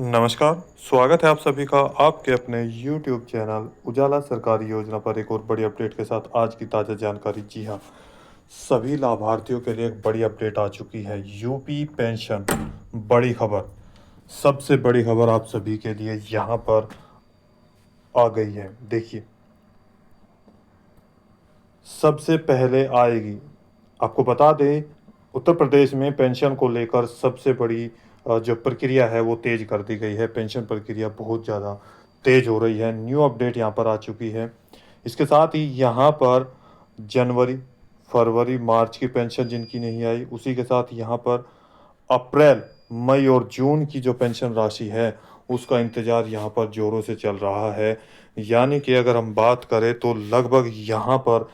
नमस्कार, स्वागत है आप सभी का आपके अपने YouTube चैनल उजाला सरकारी योजना पर एक और बड़ी अपडेट के साथ आज की ताज़ा जानकारी। जी हाँ, सभी लाभार्थियों के लिए एक बड़ी अपडेट आ चुकी है। यूपी पेंशन, बड़ी खबर, सबसे बड़ी खबर आप सभी के लिए यहाँ पर आ गई है। देखिए, सबसे पहले आएगी, आपको बता दें, उत्तर प्रदेश में पेंशन को लेकर सबसे बड़ी जो प्रक्रिया है वो तेज़ कर दी गई है। पेंशन प्रक्रिया बहुत ज़्यादा तेज़ हो रही है। न्यू अपडेट यहाँ पर आ चुकी है। इसके साथ ही यहाँ पर जनवरी, फरवरी, मार्च की पेंशन जिनकी नहीं आई, उसी के साथ यहाँ पर अप्रैल, मई और जून की जो पेंशन राशि है उसका इंतज़ार यहाँ पर ज़ोरों से चल रहा है। यानी कि अगर हम बात करें तो लगभग यहाँ पर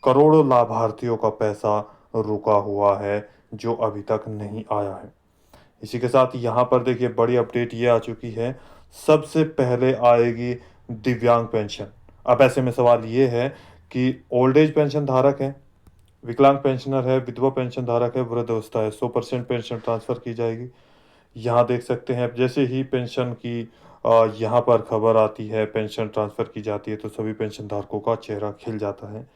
करोड़ों लाभार्थियों का पैसा रुका हुआ है जो अभी तक नहीं आया है। इसी के साथ यहाँ पर देखिए बड़ी अपडेट ये आ चुकी है, सबसे पहले आएगी दिव्यांग पेंशन। अब ऐसे में सवाल ये है कि ओल्ड एज पेंशन धारक है, विकलांग पेंशनर है, विधवा पेंशन धारक है, वृद्धावस्था है, 100% पेंशन ट्रांसफ़र की जाएगी। यहाँ देख सकते हैं, अब जैसे ही पेंशन की यहाँ पर खबर आती है, पेंशन ट्रांसफ़र की जाती है तो सभी पेंशन धारकों का चेहरा खिल जाता है।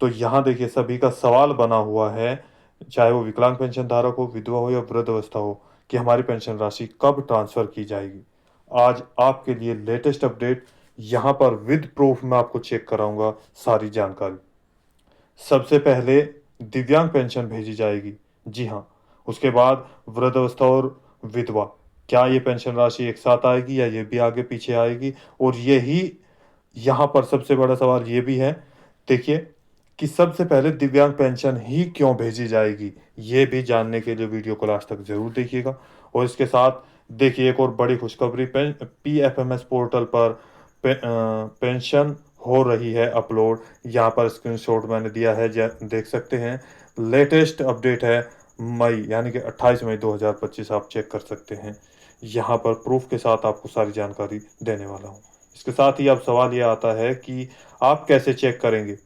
तो यहाँ देखिए सभी का सवाल बना हुआ है, चाहे वो विकलांग पेंशन धारक हो, विधवा हो या वृद्धावस्था हो, कि हमारी पेंशन राशि कब ट्रांसफ़र की जाएगी। आज आपके लिए लेटेस्ट अपडेट यहाँ पर विद प्रूफ मैं आपको चेक कराऊंगा सारी जानकारी। सबसे पहले दिव्यांग पेंशन भेजी जाएगी। जी हाँ, उसके बाद वृद्धावस्था और विधवा। क्या ये पेंशन राशि एक साथ आएगी या ये भी आगे पीछे आएगी? और यही यहाँ पर सबसे बड़ा सवाल ये भी है, देखिए, कि सबसे पहले दिव्यांग पेंशन ही क्यों भेजी जाएगी? ये भी जानने के लिए वीडियो को लास्ट तक ज़रूर देखिएगा। और इसके साथ देखिए एक और बड़ी खुशखबरी, पीएफएमएस पोर्टल पर पेंशन हो रही है अपलोड। यहाँ पर स्क्रीनशॉट मैंने दिया है, देख सकते हैं। लेटेस्ट अपडेट है मई, यानी कि 28 मई 2025, आप चेक कर सकते हैं। यहाँ पर प्रूफ के साथ आपको सारी जानकारी देने वाला हूँ। इसके साथ ही अब सवाल ये आता है कि आप कैसे चेक करेंगे?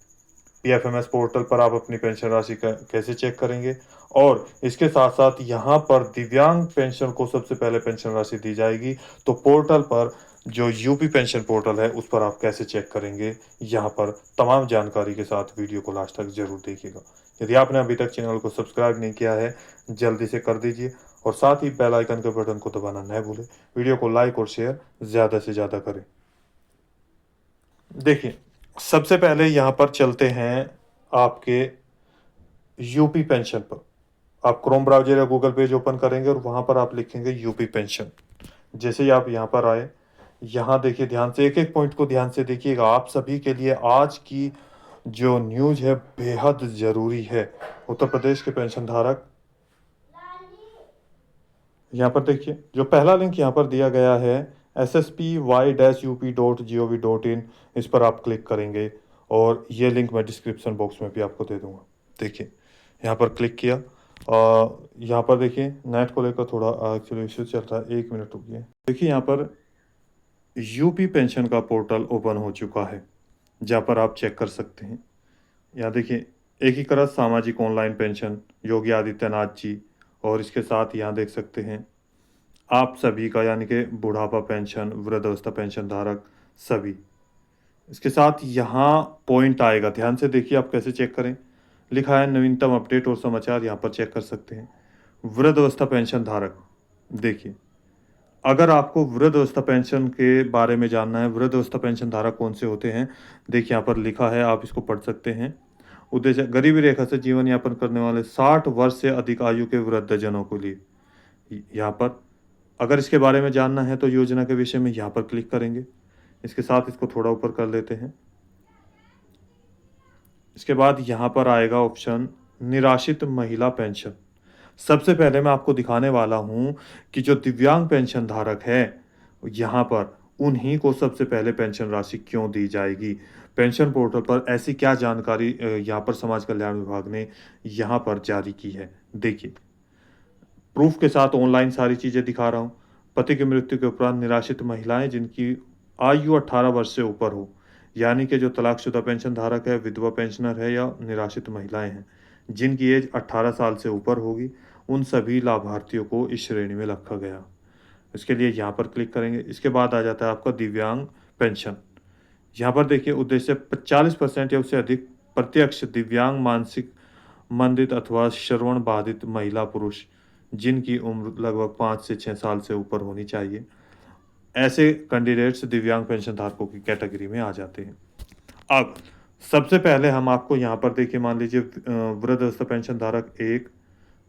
पीएफएमएस पोर्टल पर आप अपनी पेंशन राशि कैसे चेक करेंगे? और इसके साथ साथ यहाँ पर दिव्यांग पेंशन को सबसे पहले पेंशन राशि दी जाएगी, तो पोर्टल पर जो यूपी पेंशन पोर्टल है उस पर आप कैसे चेक करेंगे? यहाँ पर तमाम जानकारी के साथ वीडियो को लास्ट तक ज़रूर देखिएगा। यदि आपने अभी तक चैनल को सब्सक्राइब नहीं किया है, जल्दी से कर दीजिए और साथ ही बेल आइकन के बटन को दबाना न भूलें। वीडियो को लाइक और शेयर ज़्यादा से ज़्यादा करें। देखिए, सबसे पहले यहाँ पर चलते हैं आपके यूपी पेंशन पर। आप क्रोम ब्राउज़र या गूगल पेज ओपन करेंगे और वहाँ पर आप लिखेंगे यूपी पेंशन। जैसे ही आप यहाँ पर आए, यहाँ देखिए ध्यान से, एक-एक पॉइंट को ध्यान से देखिएगा। आप सभी के लिए आज की जो न्यूज़ है बेहद ज़रूरी है। उत्तर प्रदेश के पेंशन धारक, यहाँ पर देखिए जो पहला लिंक यहाँ पर दिया गया है sspy-up.gov.in, इस पर आप क्लिक करेंगे और ये लिंक मैं डिस्क्रिप्शन बॉक्स में भी आपको दे दूंगा। देखिए यहाँ पर क्लिक किया, यहाँ पर देखिए नेट को लेकर थोड़ा एक्चुअली इशू चल रहा है, 1 मिनट रुकिए। देखिए यहाँ पर यूपी पेंशन का पोर्टल ओपन हो चुका है, जहाँ पर आप चेक कर सकते हैं। यहाँ देखिए एकीकृत सामाजिक ऑनलाइन पेंशन योगी आदित्यनाथ जी, और इसके साथ यहाँ देख सकते हैं आप सभी का, यानी कि बुढ़ापा पेंशन, वृद्धावस्था पेंशन धारक सभी। इसके साथ यहाँ पॉइंट आएगा, ध्यान से देखिए आप कैसे चेक करें। लिखा है नवीनतम अपडेट और समाचार, यहाँ पर चेक कर सकते हैं। वृद्धावस्था पेंशन धारक, देखिए अगर आपको वृद्धावस्था पेंशन के बारे में जानना है, वृद्धावस्था पेंशन धारक कौन से होते हैं, देखिए यहाँ पर लिखा है, आप इसको पढ़ सकते हैं। उद्देश्य गरीबी रेखा से जीवन यापन करने वाले 60 वर्ष से अधिक आयु के वृद्धजनों के लिए। यहाँ पर अगर इसके बारे में जानना है तो योजना के विषय में यहाँ पर क्लिक करेंगे। इसके साथ इसको थोड़ा ऊपर कर लेते हैं। इसके बाद यहाँ पर आएगा ऑप्शन निराश्रित महिला पेंशन। सबसे पहले मैं आपको दिखाने वाला हूँ कि जो दिव्यांग पेंशन धारक है, यहाँ पर उन्हीं को सबसे पहले पेंशन राशि क्यों दी जाएगी। पेंशन पोर्टल पर ऐसी क्या जानकारी यहाँ पर समाज कल्याण विभाग ने यहाँ पर जारी की है, देखिए प्रूफ के साथ ऑनलाइन सारी चीज़ें दिखा रहा हूँ। पति की मृत्यु के उपरांत निराश्रित महिलाएं जिनकी आयु 18 वर्ष से ऊपर हो, यानी कि जो तलाकशुदा पेंशन धारक है, विधवा पेंशनर है या निराश्रित महिलाएं हैं जिनकी एज 18 साल से ऊपर होगी, उन सभी लाभार्थियों को इस श्रेणी में रखा गया। इसके लिए यहाँ पर क्लिक करेंगे। इसके बाद आ जाता है आपका दिव्यांग पेंशन। यहाँ पर देखिए उद्देश्य 40% या उससे अधिक प्रत्यक्ष दिव्यांग, मानसिक मंदित अथवा श्रवण बाधित महिला पुरुष जिनकी उम्र लगभग 5 से 6 साल से ऊपर होनी चाहिए, ऐसे कैंडिडेट्स दिव्यांग पेंशन धारकों की कैटेगरी में आ जाते हैं। अब सबसे पहले हम आपको यहाँ पर देखिए, मान लीजिए वृद्धावस्था पेंशन धारक 1,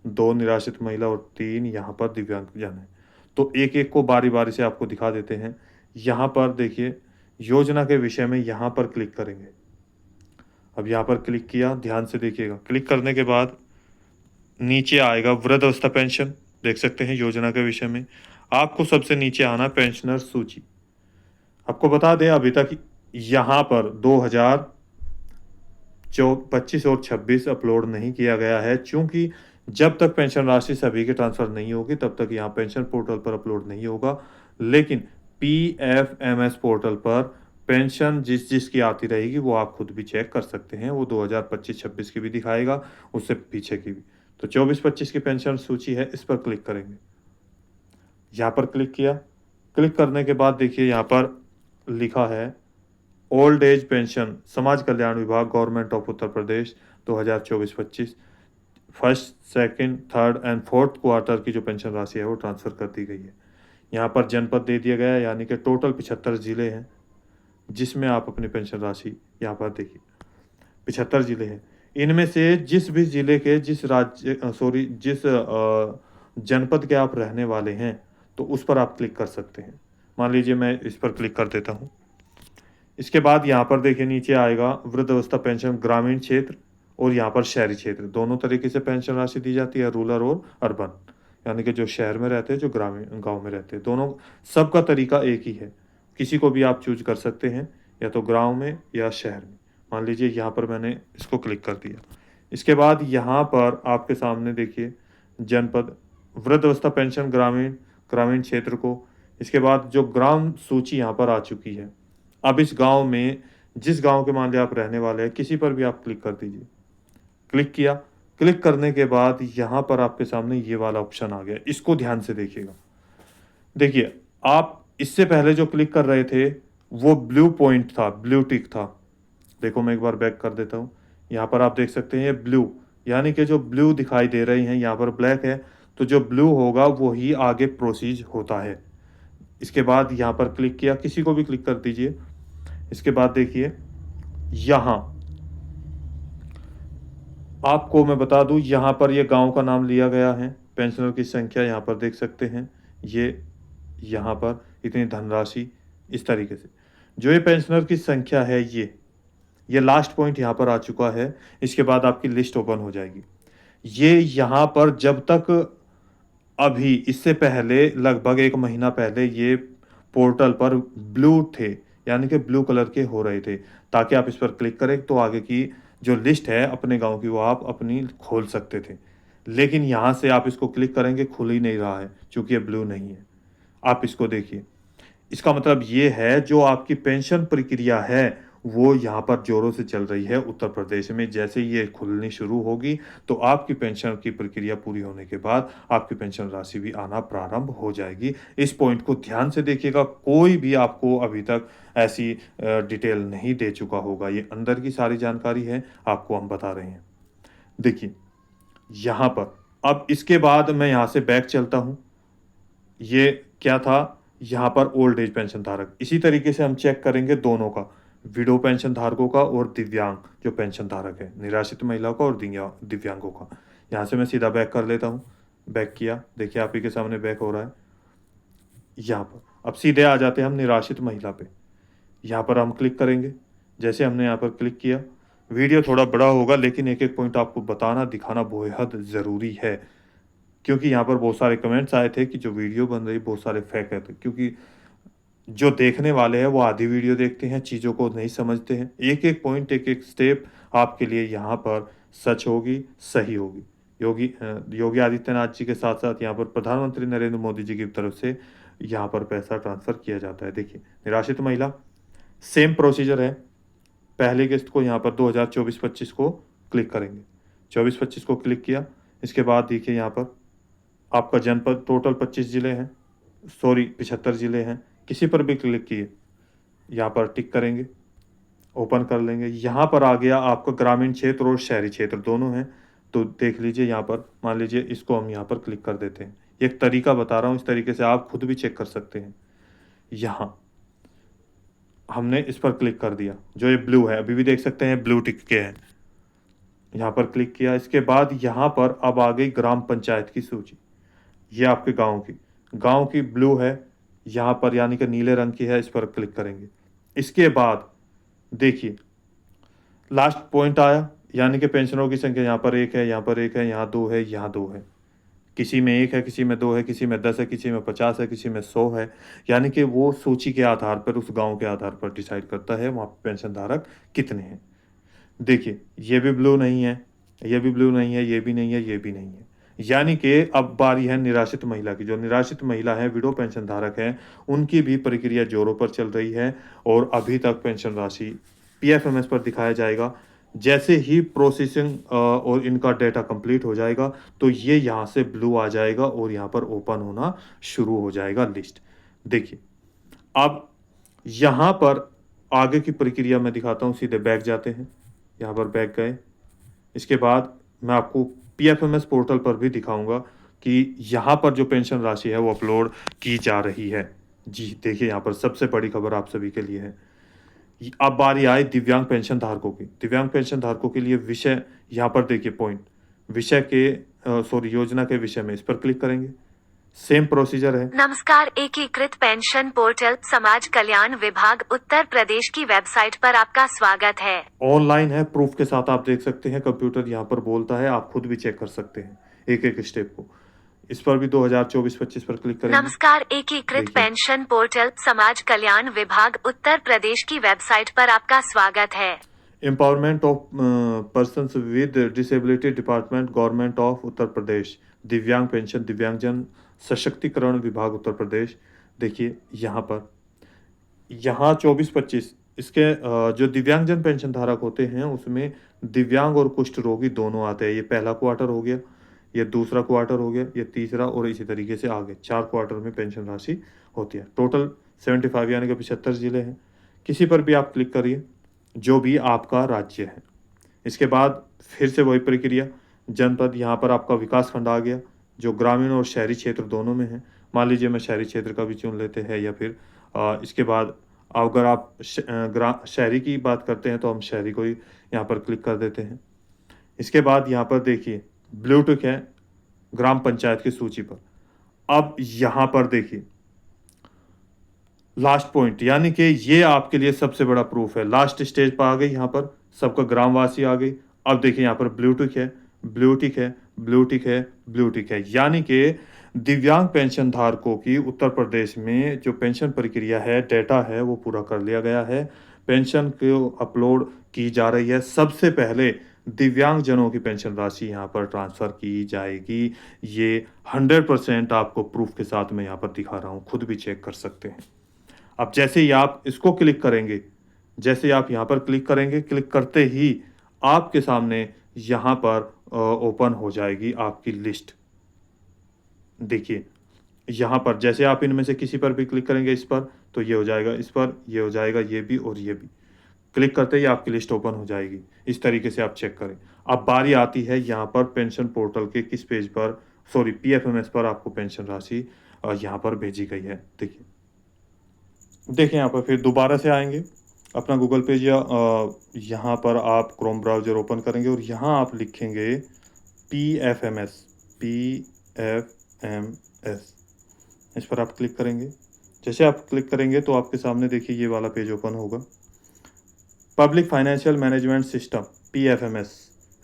2 निराश्रित महिला और 3 यहाँ पर दिव्यांगजन हैं। तो एक-एक को बारी-बारी से आपको दिखा देते हैं। यहाँ पर देखिए योजना के विषय में यहाँ पर क्लिक करेंगे। अब यहाँ पर क्लिक किया, ध्यान से देखिएगा। क्लिक करने के बाद नीचे आएगा वृद्धावस्था पेंशन, देख सकते हैं योजना के विषय में। आपको सबसे नीचे आना पेंशनर सूची। आपको बता दें अभी तक यहाँ पर 2025 और 26 अपलोड नहीं किया गया है, चूंकि जब तक पेंशन राशि सभी के ट्रांसफर नहीं होगी तब तक यहाँ पेंशन पोर्टल पर अपलोड नहीं होगा। लेकिन PFMS पोर्टल पर पेंशन जिस जिसकी आती रहेगी वो आप खुद भी चेक कर सकते हैं। वो 2025-26 की भी दिखाएगा, उससे पीछे की भी। तो 24-25 की पेंशन सूची है, इस पर क्लिक करेंगे। यहाँ पर क्लिक किया। क्लिक करने के बाद देखिए यहाँ पर लिखा है ओल्ड एज पेंशन, समाज कल्याण विभाग, government of Uttar Pradesh 2024-25 first, second, third and fourth quarter की जो पेंशन राशि है वो ट्रांसफ़र कर दी गई है। यहाँ पर जनपद दे दिया गया है, यानी कि टोटल 75 ज़िले हैं जिसमें आप अपनी पेंशन राशि यहाँ पर देखिए 75 ज़िले हैं। इनमें से जिस भी ज़िले के जिस जनपद के आप रहने वाले हैं तो उस पर आप क्लिक कर सकते हैं। मान लीजिए मैं इस पर क्लिक कर देता हूँ। इसके बाद यहाँ पर देखिए नीचे आएगा वृद्धावस्था पेंशन ग्रामीण क्षेत्र और यहाँ पर शहरी क्षेत्र, दोनों तरीके से पेंशन राशि दी जाती है, रूरल और अर्बन, यानी कि जो शहर में रहते हैं, जो ग्रामीण गांव में रहते हैं, दोनों सबका तरीका एक ही है। किसी को भी आप चूज कर सकते हैं, या तो गाँव में या शहर में। मान लीजिए यहाँ पर मैंने इसको क्लिक कर दिया। इसके बाद यहाँ पर आपके सामने देखिए जनपद वृद्धावस्था पेंशन ग्रामीण क्षेत्र को। इसके बाद जो ग्राम सूची यहाँ पर आ चुकी है। अब इस गांव में जिस गांव के मान लिया आप रहने वाले हैं, किसी पर भी आप क्लिक कर दीजिए। क्लिक किया। क्लिक करने के बाद यहाँ पर आपके सामने ये वाला ऑप्शन आ गया, इसको ध्यान से देखिएगा। देखिए आप इससे पहले जो क्लिक कर रहे थे वो ब्लू पॉइंट था, ब्लू टिक था। देखो मैं एक बार बैक कर देता हूँ। यहाँ पर आप देख सकते हैं ये ब्लू, यानी कि जो ब्लू दिखाई दे रही हैं, यहाँ पर ब्लैक है, तो जो ब्लू होगा वो ही आगे प्रोसीज होता है। इसके बाद यहाँ पर क्लिक किया, किसी को भी क्लिक कर दीजिए। इसके बाद देखिए यहाँ आपको मैं बता दूं, यहाँ पर ये गांव का नाम लिया गया है, पेंशनर की संख्या यहाँ पर देख सकते हैं, ये यहाँ पर इतनी धनराशि, इस तरीके से जो ये पेंशनर की संख्या है ये लास्ट पॉइंट यहाँ पर आ चुका है। इसके बाद आपकी लिस्ट ओपन हो जाएगी। ये यहाँ पर जब तक अभी इससे पहले लगभग 1 महीना पहले ये पोर्टल पर ब्लू थे, यानी कि ब्लू कलर के हो रहे थे, ताकि आप इस पर क्लिक करें तो आगे की जो लिस्ट है अपने गांव की वो आप अपनी खोल सकते थे। लेकिन यहाँ से आप इसको क्लिक करेंगे, खुल ही नहीं रहा है क्योंकि ये ब्लू नहीं है। आप इसको देखिए, इसका मतलब ये है जो आपकी पेंशन प्रक्रिया है वो यहाँ पर जोरों से चल रही है उत्तर प्रदेश में। जैसे ये खुलनी शुरू होगी तो आपकी पेंशन की प्रक्रिया पूरी होने के बाद आपकी पेंशन राशि भी आना प्रारंभ हो जाएगी। इस पॉइंट को ध्यान से देखिएगा, कोई भी आपको अभी तक ऐसी डिटेल नहीं दे चुका होगा। ये अंदर की सारी जानकारी है, आपको हम बता रहे हैं। देखिए यहाँ पर अब इसके बाद मैं यहाँ से बैक चलता हूँ। ये क्या था, यहाँ पर ओल्ड एज पेंशन धारक। इसी तरीके से हम चेक करेंगे दोनों का, विडो पेंशन धारकों का और दिव्यांग जो पेंशन धारक है, निराश्रित महिलाओं का और दिव्यांगों का। यहाँ से मैं सीधा बैक कर लेता हूँ। बैक किया, देखिए आप ही के सामने बैक हो रहा है। यहाँ पर अब सीधे आ जाते हैं हम निराश्रित महिला पे। यहाँ पर हम क्लिक करेंगे। जैसे हमने यहाँ पर क्लिक किया, वीडियो थोड़ा बड़ा होगा लेकिन एक एक पॉइंट आपको बताना दिखाना बेहद ज़रूरी है, क्योंकि यहाँ पर बहुत सारे कमेंट्स आए थे कि जो वीडियो बन रही बहुत सारे फेक है। तो क्योंकि जो देखने वाले हैं वो आधी वीडियो देखते हैं, चीज़ों को नहीं समझते हैं। एक एक पॉइंट, एक एक स्टेप आपके लिए यहाँ पर सच होगी, सही होगी। योगी आदित्यनाथ जी के साथ साथ यहाँ पर प्रधानमंत्री नरेंद्र मोदी जी की तरफ से यहाँ पर पैसा ट्रांसफ़र किया जाता है। देखिए निराश्रित महिला सेम प्रोसीजर है। पहली किस्त को यहाँ पर 2024-25 को क्लिक करेंगे। 24-25 को क्लिक किया। इसके बाद देखिए यहाँ पर आपका जनपद टोटल 25 ज़िले हैं, 75 ज़िले हैं। किसी पर भी क्लिक किए, यहाँ पर टिक करेंगे, ओपन कर लेंगे। यहाँ पर आ गया आपका ग्रामीण क्षेत्र और शहरी क्षेत्र दोनों हैं। तो देख लीजिए यहाँ पर, मान लीजिए इसको हम यहाँ पर क्लिक कर देते हैं। एक तरीका बता रहा हूँ, इस तरीके से आप खुद भी चेक कर सकते हैं। यहाँ हमने इस पर क्लिक कर दिया, जो ये ब्लू है, अभी भी देख सकते हैं ब्लू टिक के हैं। यहाँ पर क्लिक किया, इसके बाद यहाँ पर अब आ गई ग्राम पंचायत की सूची। ये आपके गांव की ब्लू है, यहाँ पर यानी कि नीले रंग की है, इस पर क्लिक करेंगे। इसके बाद देखिए लास्ट पॉइंट आया, यानी कि पेंशनरों की संख्या यहाँ पर 1 है, यहाँ पर 1 है, यहाँ 2 है, यहाँ 2 है। किसी में 1 है, किसी में 2 है, किसी में 10 है, किसी में 50 है, किसी में 100 है। यानी कि वो सूची के आधार पर, उस गांव के आधार पर डिसाइड करता है वहाँ पेंशन धारक कितने हैं। देखिए ये भी ब्लू नहीं है, ये भी ब्लू नहीं है, ये भी नहीं है, ये भी नहीं है। यानी कि अब बारी है निराश्रित महिला की। जो निराश्रित महिला है, विडो पेंशन धारक है, उनकी भी प्रक्रिया जोरों पर चल रही है और अभी तक पेंशन राशि पीएफएमएस पर दिखाया जाएगा। जैसे ही प्रोसेसिंग और इनका डेटा कंप्लीट हो जाएगा तो ये यहाँ से ब्लू आ जाएगा और यहाँ पर ओपन होना शुरू हो जाएगा लिस्ट। देखिए अब यहाँ पर आगे की प्रक्रिया मैं दिखाता हूँ। सीधे बैक जाते हैं, यहाँ पर बैक गए। इसके बाद मैं आपको पीएफएमएस पोर्टल पर भी दिखाऊंगा कि यहाँ पर जो पेंशन राशि है वो अपलोड की जा रही है। जी देखिए, यहाँ पर सबसे बड़ी खबर आप सभी के लिए है। अब बारी आए दिव्यांग पेंशन धारकों की। दिव्यांग पेंशन धारकों के लिए विषय, यहाँ पर देखिए पॉइंट, विषय के योजना के विषय में इस पर क्लिक करेंगे। सेम प्रोसीजर है। नमस्कार, एकीकृत पेंशन पोर्टल समाज कल्याण विभाग उत्तर प्रदेश की वेबसाइट पर आपका स्वागत है। ऑनलाइन है, प्रूफ के साथ आप देख सकते हैं। कंप्यूटर यहाँ पर बोलता है, आप खुद भी चेक कर सकते हैं एक एक स्टेप को। इस पर भी 2024-25 पर क्लिक करेंगे। नमस्कार, एकीकृत पेंशन पोर्टल समाज कल्याण विभाग उत्तर प्रदेश की वेबसाइट पर आपका स्वागत है। Empowerment of persons with disability department government of Uttar Pradesh, दिव्यांग पेंशन दिव्यांगजन सशक्तिकरण विभाग उत्तर प्रदेश। देखिए यहाँ पर, यहाँ 24-25 इसके जो दिव्यांगजन पेंशन धारक होते हैं उसमें दिव्यांग और कुष्ठ रोगी दोनों आते हैं। ये पहला क्वार्टर हो गया, ये दूसरा क्वार्टर हो गया, ये तीसरा, और इसी तरीके से आगे 4 क्वार्टर में पेंशन राशि होती है। टोटल 75 यानी कि 75 जिले हैं। किसी पर भी आप क्लिक करिए, जो भी आपका राज्य है। इसके बाद फिर से वही प्रक्रिया, जनपद, यहाँ पर आपका विकास खंड आ गया, जो ग्रामीण और शहरी क्षेत्र दोनों में है। मान लीजिए मैं शहरी क्षेत्र का भी चुन लेते हैं, या फिर इसके बाद अगर आप शहरी की बात करते हैं तो हम शहरी को ही यहाँ पर क्लिक कर देते हैं। इसके बाद यहाँ पर देखिए ब्लू टिक है ग्राम पंचायत की सूची पर। अब यहाँ पर देखिए लास्ट पॉइंट, यानी कि ये आपके लिए सबसे बड़ा प्रूफ है। लास्ट स्टेज पर आ गई, यहाँ पर सबका ग्रामवासी आ गई। अब देखिए यहाँ पर ब्लू टिक है, ब्लू टिक है, ब्लू टिक है, ब्लू टिक है। यानी कि दिव्यांग पेंशन धारकों की उत्तर प्रदेश में जो पेंशन प्रक्रिया है, डेटा है, वो पूरा कर लिया गया है। पेंशन को अपलोड की जा रही है। सबसे पहले दिव्यांग जनों की पेंशन राशि यहाँ पर ट्रांसफ़र की जाएगी। ये 100% आपको प्रूफ के साथ मैं यहाँ पर दिखा रहा हूँ, खुद भी चेक कर सकते हैं। अब जैसे ही आप इसको क्लिक करेंगे, जैसे आप यहाँ पर क्लिक करेंगे, क्लिक करते ही आपके सामने यहाँ पर ओपन हो जाएगी आपकी लिस्ट। देखिए यहाँ पर जैसे आप इनमें से किसी पर भी क्लिक करेंगे, इस पर तो ये हो जाएगा, इस पर ये हो जाएगा, ये भी और ये भी। क्लिक करते ही आपकी लिस्ट ओपन हो जाएगी। इस तरीके से आप चेक करें। अब बारी आती है यहाँ पर पेंशन पोर्टल के किस पेज पर, पीएफएमएस पर आपको पेंशन राशि यहाँ पर भेजी गई है। देखिए यहाँ पर फिर दोबारा से आएंगे अपना गूगल पेज, या यहाँ पर आप क्रोम ब्राउज़र ओपन करेंगे और यहाँ आप लिखेंगे पीएफएमएस, इस पर आप क्लिक करेंगे। जैसे आप क्लिक करेंगे तो आपके सामने देखिए ये वाला पेज ओपन होगा। Public financial management system PFMS,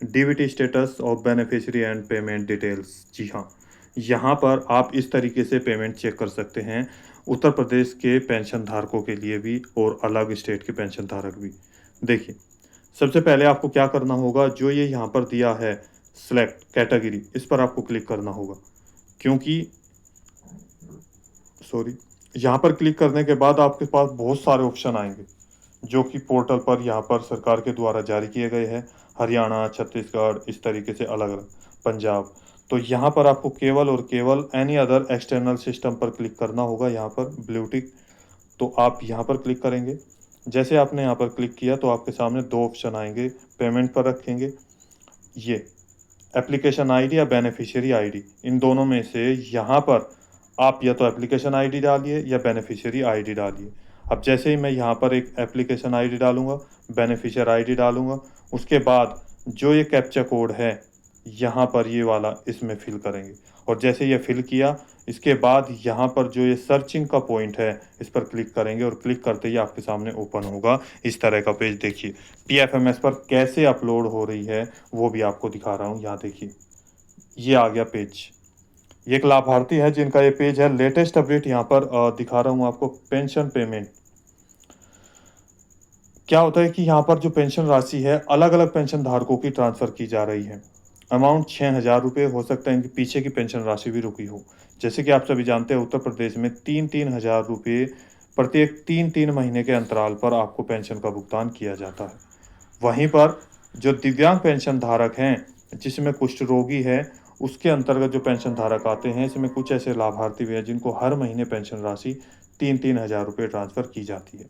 DBT status of beneficiary and payment details. जी हाँ, यहाँ पर आप इस तरीके से पेमेंट चेक कर सकते हैं, उत्तर प्रदेश के पेंशन धारकों के लिए भी और अलग स्टेट के पेंशन धारक भी। देखिए सबसे पहले आपको क्या करना होगा, जो ये यहाँ पर दिया है सेलेक्ट कैटेगरी, इस पर आपको क्लिक करना होगा। क्योंकि यहाँ पर क्लिक करने के बाद आपके पास बहुत सारे ऑप्शन आएंगे जो कि पोर्टल पर यहाँ पर सरकार के द्वारा जारी किए गए हैं। हरियाणा, छत्तीसगढ़, इस तरीके से अलग अलग, पंजाब। तो यहाँ पर आपको केवल और केवल एनी अदर एक्सटर्नल सिस्टम पर क्लिक करना होगा। यहाँ पर ब्लू टिक, तो आप यहाँ पर क्लिक करेंगे। जैसे आपने यहाँ पर क्लिक किया तो आपके सामने दो ऑप्शन आएंगे, पेमेंट पर रखेंगे, ये एप्लीकेशन आईडी या बेनिफिशियरी आईडी, इन दोनों में से यहाँ पर आप या तो एप्लीकेशन आईडी डालिए या बेनिफिशियरी आईडी डालिए। अब जैसे ही मैं यहाँ पर एक एप्लीकेशन आईडी डालूंगा, बेनिफिशियरी आईडी डालूंगा, उसके बाद जो ये कैप्चा कोड है यहाँ पर ये वाला इसमें फिल करेंगे। और जैसे ये फिल किया, इसके बाद यहाँ पर जो ये सर्चिंग का पॉइंट है इस पर क्लिक करेंगे और क्लिक करते ही आपके सामने ओपन होगा इस तरह का पेज। देखिए PFMS पर कैसे अपलोड हो रही है वो भी आपको दिखा रहा हूँ। यहाँ देखिए ये आ गया पेज। ये एक लाभार्थी है जिनका ये पेज है। लेटेस्ट अपडेट यहाँ पर दिखा रहा हूँ आपको, पेंशन पेमेंट। क्या होता है कि यहाँ पर जो पेंशन राशि है अलग अलग पेंशन धारकों की ट्रांसफ़र की जा रही है। अमाउंट 6,000 रुपये, हो सकता है इनके पीछे की पेंशन राशि भी रुकी हो। जैसे कि आप सभी जानते हैं उत्तर प्रदेश में 3,000 रुपये प्रत्येक 3 महीने के अंतराल पर आपको पेंशन का भुगतान किया जाता है। वहीं पर जो दिव्यांग पेंशन धारक हैं, जिसमें कुष्ठ रोगी है, उसके अंतर्गत जो पेंशन धारक आते हैं, इसमें कुछ ऐसे लाभार्थी भी हैं जिनको हर महीने पेंशन राशि 3,000 रुपये ट्रांसफ़र की जाती है।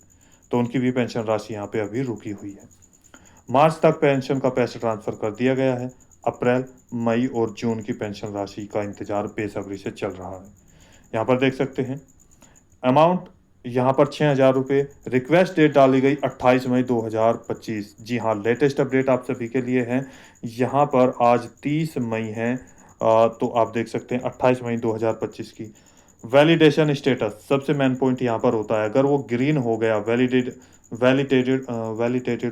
तो उनकी भी पेंशन राशि यहाँ पे अभी रुकी हुई है। मार्च तक पेंशन का पैसा ट्रांसफ़र कर दिया गया है। अप्रैल, मई और जून की पेंशन राशि का इंतजार बेसब्री से चल रहा है। यहाँ पर देख सकते हैं अमाउंट यहाँ पर 6,000 रुपये। रिक्वेस्ट डेट डाली गई 28 मई 2025। जी हाँ, लेटेस्ट अपडेट आप सभी के लिए है। यहाँ पर आज 30 मई है, तो आप देख सकते हैं 28 मई 2025 की। वैलिडेशन स्टेटस सबसे मेन पॉइंट यहाँ पर होता है। अगर वो ग्रीन हो गया, वैलिडेटेड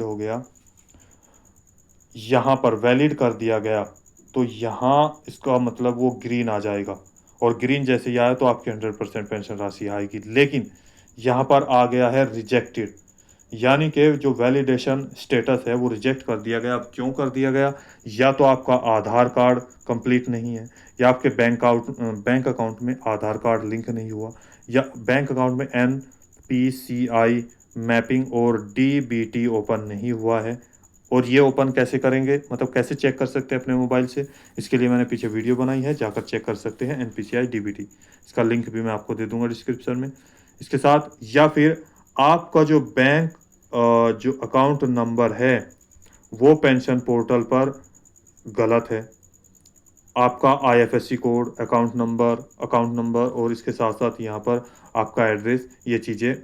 हो गया, यहाँ पर वैलिड कर दिया गया, तो यहाँ इसका मतलब वो ग्रीन आ जाएगा। और ग्रीन जैसे ही आया तो आपकी 100% पेंशन राशि आएगी। लेकिन यहाँ पर आ गया है रिजेक्टेड, यानी कि जो वैलिडेशन स्टेटस है वो रिजेक्ट कर दिया गया। अब क्यों कर दिया गया? या तो आपका आधार कार्ड कंप्लीट नहीं है, या आपके बैंक अकाउंट में आधार कार्ड लिंक नहीं हुआ, या बैंक अकाउंट में NPCI मैपिंग और DBT ओपन नहीं हुआ है। और ये ओपन कैसे करेंगे, मतलब कैसे चेक कर सकते हैं अपने मोबाइल से, इसके लिए मैंने पीछे वीडियो बनाई है, जाकर चेक कर सकते हैं NPCI DBT। इसका लिंक भी मैं आपको दे दूंगा डिस्क्रिप्शन में इसके साथ। या फिर आपका जो बैंक जो अकाउंट नंबर है वो पेंशन पोर्टल पर गलत है। आपका IFSC कोड, अकाउंट नंबर और इसके साथ साथ यहाँ पर आपका एड्रेस, ये चीज़ें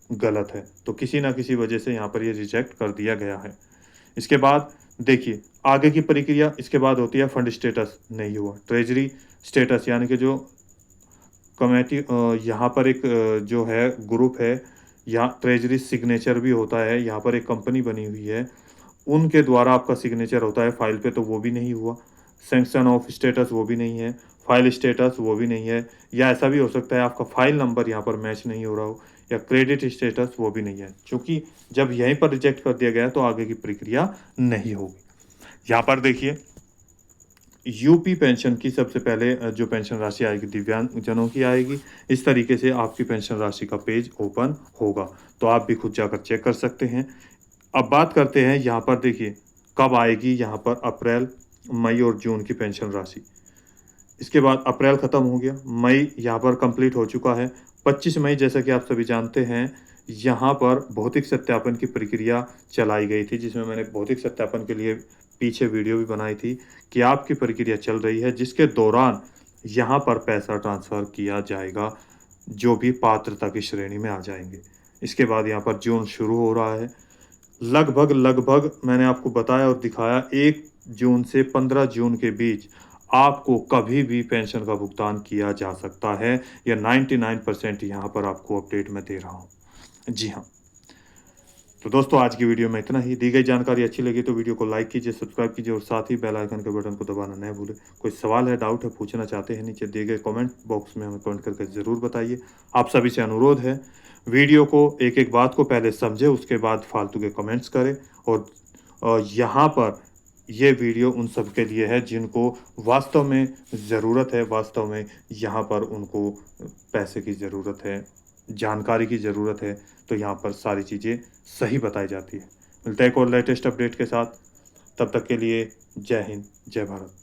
गलत है। तो किसी ना किसी वजह से यहाँ पर ये रिजेक्ट कर दिया गया है। इसके बाद देखिए आगे की प्रक्रिया, इसके बाद होती है फंड स्टेटस नहीं हुआ, ट्रेजरी स्टेटस, यानी कि जो कमेटी यहाँ पर एक जो है ग्रुप है, यहाँ ट्रेजरी सिग्नेचर भी होता है। यहाँ पर एक कंपनी बनी हुई है, उनके द्वारा आपका सिग्नेचर होता है फाइल पे, तो वो भी नहीं हुआ। सैंक्शन ऑफ स्टेटस वो भी नहीं है, फाइल स्टेटस वो भी नहीं है, या ऐसा भी हो सकता है आपका फाइल नंबर यहाँ पर मैच नहीं हो रहा हो, या क्रेडिट स्टेटस वो भी नहीं है। क्योंकि जब यहीं पर रिजेक्ट कर दिया गया तो आगे की प्रक्रिया नहीं होगी। यहाँ पर देखिए यूपी पेंशन की सबसे पहले जो पेंशन राशि आएगी दिव्यांगजनों की आएगी। इस तरीके से आपकी पेंशन राशि का पेज ओपन होगा, तो आप भी खुद जाकर चेक कर सकते हैं। अब बात करते हैं यहाँ पर देखिए कब आएगी यहाँ पर अप्रैल, मई और जून की पेंशन राशि। इसके बाद अप्रैल ख़त्म हो गया, मई यहाँ पर कंप्लीट हो चुका है। 25 मई जैसा कि आप सभी जानते हैं यहाँ पर भौतिक सत्यापन की प्रक्रिया चलाई गई थी, जिसमें मैंने भौतिक सत्यापन के लिए पीछे वीडियो भी बनाई थी कि आपकी प्रक्रिया चल रही है, जिसके दौरान यहाँ पर पैसा ट्रांसफ़र किया जाएगा जो भी पात्रता की श्रेणी में आ जाएंगे। इसके बाद यहाँ पर जून शुरू हो रहा है। लगभग मैंने आपको बताया और दिखाया 1 जून से 15 जून के बीच आपको कभी भी पेंशन का भुगतान किया जा सकता है। यह 99% यहाँ पर आपको अपडेट में दे रहा हूँ। जी हाँ, तो दोस्तों आज की वीडियो में इतना ही। दी गई जानकारी अच्छी लगी तो वीडियो को लाइक कीजिए, सब्सक्राइब कीजिए और साथ ही बेल आइकन के बटन को दबाना न भूलें। कोई सवाल है, डाउट है, पूछना चाहते हैं, नीचे दिए गए कमेंट बॉक्स में हमें कमेंट करके ज़रूर बताइए। आप सभी से अनुरोध है वीडियो को एक एक बात को पहले समझे, उसके बाद फालतू के कमेंट्स करें। और यहाँ पर ये वीडियो उन सब के लिए है जिनको वास्तव में ज़रूरत है, वास्तव में यहाँ पर उनको पैसे की ज़रूरत है, जानकारी की ज़रूरत है, तो यहाँ पर सारी चीज़ें सही बताई जाती है। मिलता है एक और लेटेस्ट अपडेट के साथ, तब तक के लिए जय हिंद, जय भारत।